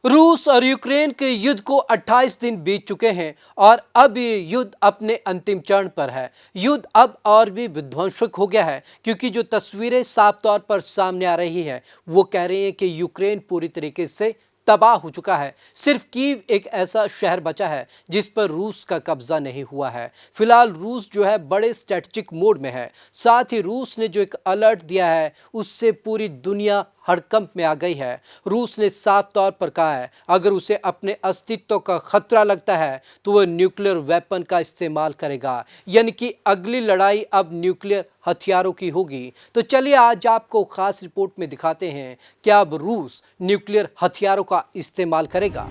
रूस और यूक्रेन के युद्ध को 28 दिन बीत चुके हैं और अब ये युद्ध अपने अंतिम चरण पर है। युद्ध अब और भी विध्वंसक हो गया है क्योंकि जो तस्वीरें साफ तौर पर सामने आ रही है वो कह रही हैं कि यूक्रेन पूरी तरीके से तबाह हो चुका है। सिर्फ कीव एक ऐसा शहर बचा है जिस पर रूस का कब्जा नहीं हुआ है। फिलहाल रूस जो है बड़े स्ट्रेटेजिक मोड में है। साथ ही रूस ने जो एक अलर्ट दिया है उससे पूरी दुनिया हड़कंप में आ गई है। रूस ने साफ तौर पर कहा है अगर उसे अपने अस्तित्व का खतरा लगता है तो वह न्यूक्लियर वेपन का इस्तेमाल करेगा, यानी कि अगली लड़ाई अब न्यूक्लियर हथियारों की होगी। तो चलिए आज आपको खास रिपोर्ट में दिखाते हैं कि अब रूस न्यूक्लियर हथियारों का इस्तेमाल करेगा।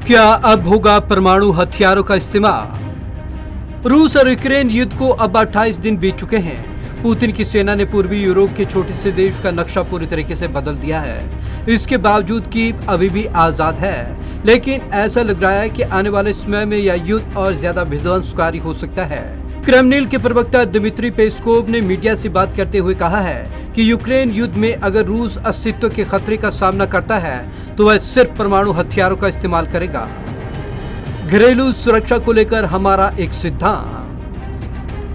क्या अब होगा परमाणु हथियारों का इस्तेमाल? रूस और यूक्रेन युद्ध को अब 28 दिन बीत चुके हैं। पुतिन की सेना ने पूर्वी यूरोप के छोटे से देश का नक्शा पूरी तरीके से बदल दिया है। इसके बावजूद कीव अभी भी आजाद है, लेकिन ऐसा लग रहा है कि आने वाले समय में यह युद्ध और ज्यादा विध्वंसकारी हो सकता है। क्रेमलिन के प्रवक्ता दिमित्री पेस्कोव ने मीडिया से बात करते हुए कहा है कि यूक्रेन युद्ध में अगर रूस अस्तित्व के खतरे का सामना करता है तो वह सिर्फ परमाणु हथियारों का इस्तेमाल करेगा। घरेलू सुरक्षा को लेकर हमारा एक सिद्धांत।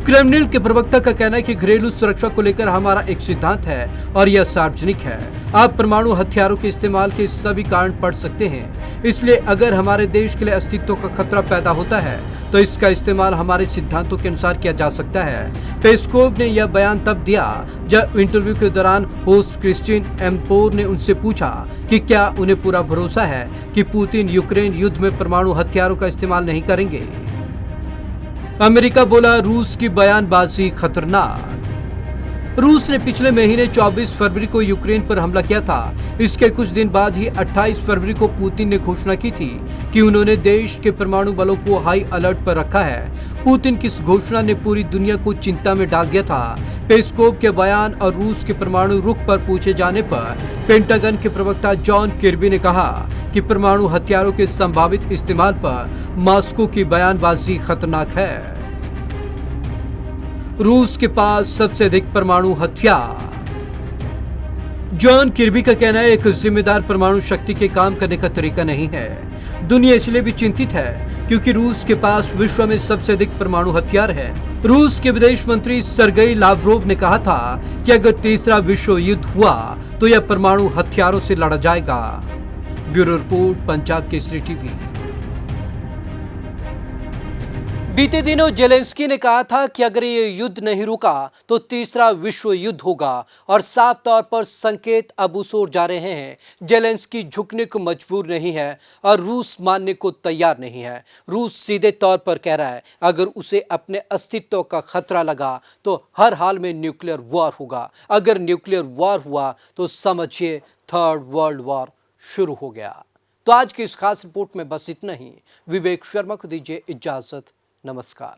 क्रेमलिन के प्रवक्ता का कहना है कि घरेलू सुरक्षा को लेकर हमारा एक सिद्धांत है और यह सार्वजनिक है। आप परमाणु हथियारों के इस्तेमाल के सभी कारण पढ़ सकते हैं, इसलिए अगर हमारे देश के लिए अस्तित्व का खतरा पैदा होता है तो इसका इस्तेमाल हमारे सिद्धांतों के अनुसार किया जा सकता है। पेस्कोव ने यह बयान तब दिया जब इंटरव्यू के दौरान होस्ट क्रिस्टिन एम्पोर ने उनसे पूछा कि क्या उन्हें पूरा भरोसा है कि पुतिन यूक्रेन युद्ध में परमाणु हथियारों का इस्तेमाल नहीं करेंगे। अमेरिका बोला रूस की बयानबाजी खतरनाक। रूस ने पिछले महीने 24 फरवरी को यूक्रेन पर हमला किया था। इसके कुछ दिन बाद ही 28 फरवरी को पुतिन ने घोषणा की थी कि उन्होंने देश के परमाणु बलों को हाई अलर्ट पर रखा है। पुतिन की इस घोषणा ने पूरी दुनिया को चिंता में डाल दिया था। पेस्कोव के बयान और रूस के परमाणु रुख पर पूछे जाने पर पेंटागन के प्रवक्ता जॉन किर्बी ने कहा कि परमाणु हथियारों के संभावित इस्तेमाल पर मॉस्को की बयानबाजी खतरनाक है। रूस के पास सबसे अधिक परमाणु हथियार। जॉन किर्बी का कहना है एक जिम्मेदार परमाणु शक्ति के काम करने का तरीका नहीं है। दुनिया इसलिए भी चिंतित है क्योंकि रूस के पास विश्व में सबसे अधिक परमाणु हथियार है। रूस के विदेश मंत्री सरगेई लावरोव ने कहा था कि अगर तीसरा विश्व युद्ध हुआ तो यह परमाणु हथियारों से लड़ा जाएगा। Bureau report, Punjab Kesari TV. बीते दिनों जेलेंस्की ने कहा था कि अगर ये युद्ध नहीं रुका तो तीसरा विश्व युद्ध होगा और साफ तौर पर संकेत अब उस ओर जा रहे हैं। जेलेंस्की झुकने को मजबूर नहीं है और रूस मानने को तैयार नहीं है। रूस सीधे तौर पर कह रहा है अगर उसे अपने अस्तित्व का खतरा लगा तो हर हाल में न्यूक्लियर वॉर होगा। अगर न्यूक्लियर वॉर हुआ तो समझिए थर्ड वर्ल्ड वॉर शुरू हो गया। तो आज की इस खास रिपोर्ट में बस इतना ही। विवेक शर्मा को दीजिए इजाजत। नमस्कार।